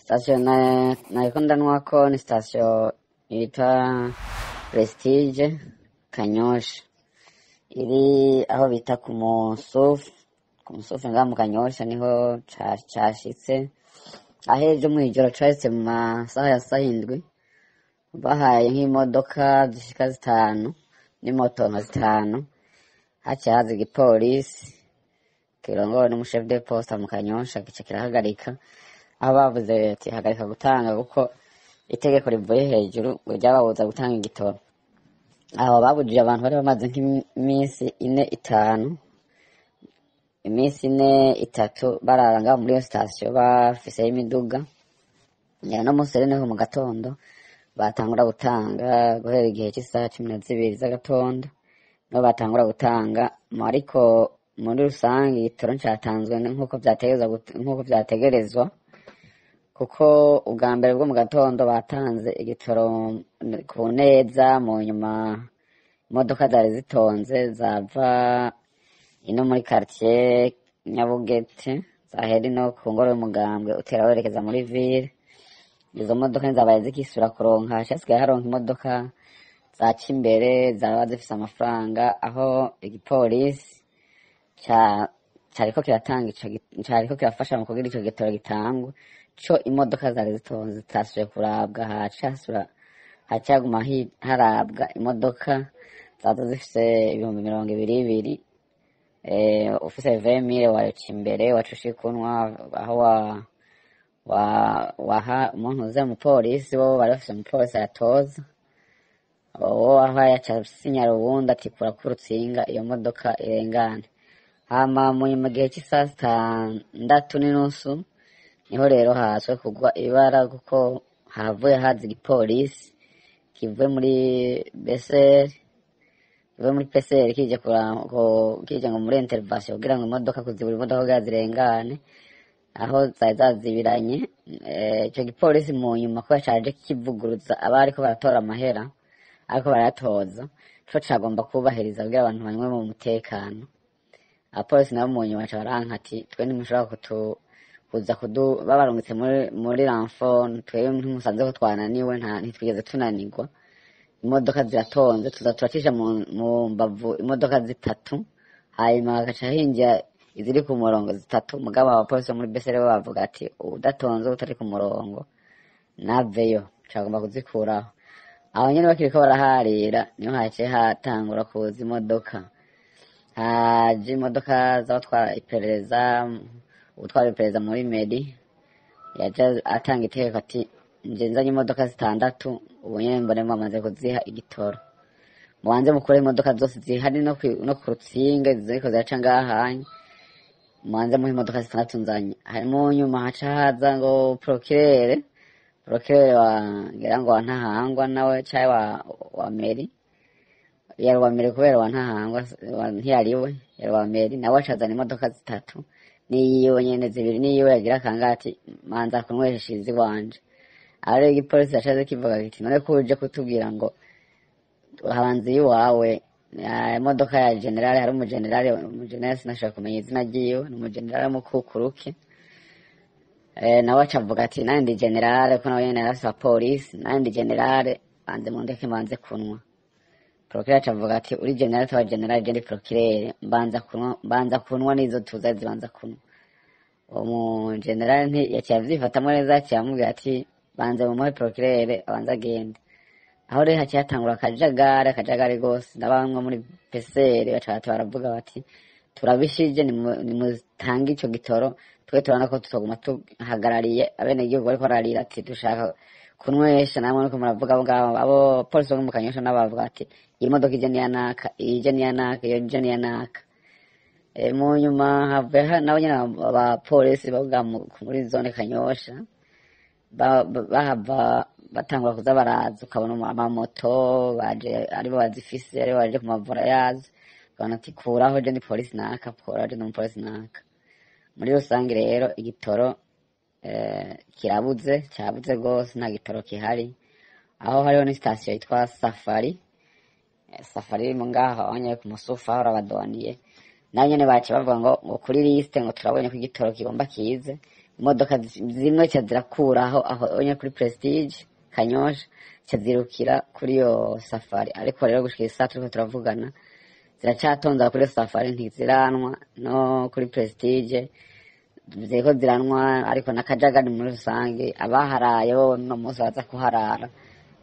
Sitasiyo nariko ndanwako ni sitasiyo yitwa Prestige Kanyosha, iri aho bita ku Musufu ngaha mu Kanyosha niho cashitse. Aho ejo mw'ijoro cahise mu masaha ya sayindwi, bahaye nk'imodoka zishika 5 n'imoto nka 5, haciye haza igipolisi kirongowe n'umushefu de posta mu Kanyosha gica kirahagarika, aho bavuze ati hagarika gutanga kuko itegeko rivuye hejuru ryababuza gutanga igitoro. Aho babujije abantu bari bamaze nk'iminsi 4-5, iminsi 4-3 barara ngaho muri iyo sitasiyo bafiseho imiduga. No musi rero niho mu gatondo batangura gutanga guhera igihe cy'isaha 12 z'agatondo, no batangura gutanga. Ariko muri rusange igitoro cyatanzwe nk'uko vyategerezwa, kuko ubwa mbere bwo mu gatondo batanze igitoro ku neza. Mu nyuma imodoka zari zitonze zava ino muri quartier Nyabugete zahera ino ku ngoro y'umugambwe utera werekeza muri ville. Izo modoka zabaye zikisura kuronka, hasigaye haronka imodoka zaca imbere zaba zifise amafaranga, aho igipolisi cariko kirafasha mu kugira ico gitoro gitangwe. Co imodoka zari zitonze zitasuye kurabwa, hacaguma harabwa imodoka zaza zifise 20,200. Ufise 20,000 waca imbere, waca ushikunwa aho waha umuntu uza mu polisi, bo bari bafise umupolisi aratoza, aho yaca sinyara ubundi ati kurakura urutsinga iyo modoka irengane. Hama mu gihe cy'isaha 6:30 niho rero haswe kugwa ibara, kuko havuye haza igipolisi kivuye muri PCR kije ngo muri intervention kugira ngo imodoka kuzibura imodoka kugira zirengane aho zari zazibiranye. Ico gipolisi mu nyuma ko caje kivuguruza abariko baratora amahera ariko baratoza, co cagomba kubahiriza kugira abantu banywe mu mutekano. Abapolisi nabo mu nyuma baranka ati twe ntimushobora kuza babarungitse muri renfort, twebwe ntimusanze ko twananiwe, ntitwigeze tunanirwa. Imodoka ziratonze, turacisha mu mbavu imodoka 3, hanyuma hagaca hinjira iziri ku murongo 3. Mugabo abapolisi muri besere bo bavuga ati udatonze utari ku murongo naveyo, cagomba kuzikuraho. Aho nyene bakiriko baraharira niho haciye hatangura kuza imodoka. Haje imodoka z'abatwara iperereza, utwara iperereza muri meri yaje atanga itegeko ati nzanye imodoka 6, ubu nyene mbone mwamaze kuziha igitoro, mubanze mukure imodoka zose zihari no ku rutsinga ziriko ziraca ngahanye, mubanze muhe imodoka 6 nzanye. Mu nyuma haca haza ngo procureur ngira ngo Ntahangwa nawe caye wa meri, yari wa meri kubera wa Ntahangwa ntiyariwe, yari wa meri nawe acazana imodoka 3 niyiwe nyene 2 niyiwe yagira kangati manza kunweshiza iwanje. Ari igipolisi yacaze kivuga kiti none ko uje kutubwira ngo habanze iwawe imodoka ya generale, hari umugenerale sinashaka kumenya izina ryiwe, ni umugenerale mukukuruke. Nawe acavuga ati nandi ndi generale, ko nawe nyene yarafise abapolisi, nandi ndi generale, banze mundeke manze kunwa. Procureur acavuga ati uri generale tawa generale, je ndi procureur, mbanza kunwa nizo tuza zibanza kunwa. Umu generale yaciye avyifatamwo neza, yaciye amubwira ati banze mumuhe procureur abanza agende. Aho rero haciye hatangura akajagari gose, n'abamwe muri PCR baca baravuga bati turabishije nimutange ico gitoro, twe turana ko tutoguma tuhagarariye abenegihugu bariko bararira ati dushaka kunwesha. Namwe nuko muravuga abo polisi bo mu Kanyosha n'abavuga ati iyi modoka ije niyanaka, ije niyanaka, iyo ije niyanaka. Mu nyuma havuye nabo nyene abapolisi bavuga muri zone Kanyosha bahava batangura kuza baraza, ukabona amamoto baje aribo bazifise, aribo baje ku mavura yazo, ukabona ati kuraho je ndi polisi naka, kuraho je ndi umupolisi naka. Muri rusange rero igitoro cyabuze gose, nta gitoro kihari. Aho hariho ni sitasiyo yitwa Safari mu ngaho abanye ku Musufu aho abadoniye, nayo nyene baciye bavuga ngo kuri liste ngo turabonye ko igitoro kigomba kize, imodoka zimwe zirakuraho aho onye kuri Prestige Kanyosha zirukira kuri yo safari, ariko rero gushika isa turiko turavugana ziracatonda kuri safari ntiziranwa no kuri Prestige ziriko ziranwa, ariko nakajagari muri rusange abaharaye bo no musi baza kuharara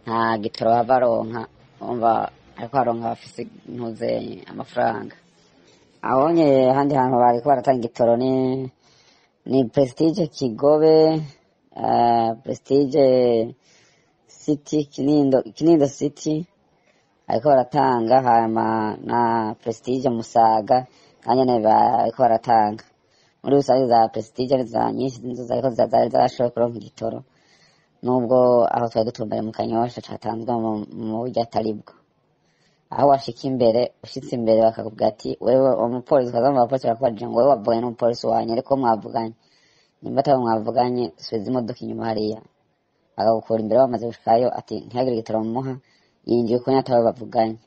nta gitoro bavaronka, umva ariko aronka bafise ntuze amafaranga. Abonye handi hantu bariko baratanga igitoro ni Prestige Kigobe, Prestige City Kinindo City ariko baratanga, hama na Prestige Musaga kanyene bariko baratanga. Muri rusange za Prestige za nyinshi nizo zariko zarashoboye kuronka igitoro, nubwo aho twari dutumbanye mu Kanyosha catanzwe mu buryo ataribwo. Aho washika imbere, ushitse imbere bakakubwira ati wewe umupolisi, ukaza mu bapolisi bakubajije ngo wewe wavuganye n'umupolisi wanye, ariko mwavuganye nimba atari mwavuganye subiza imodoka inyuma hariya, bakagukura imbere bamaze gushikayo ati ntihagire igitoro mumuha, yinjiye ko nyatawe bavuganye.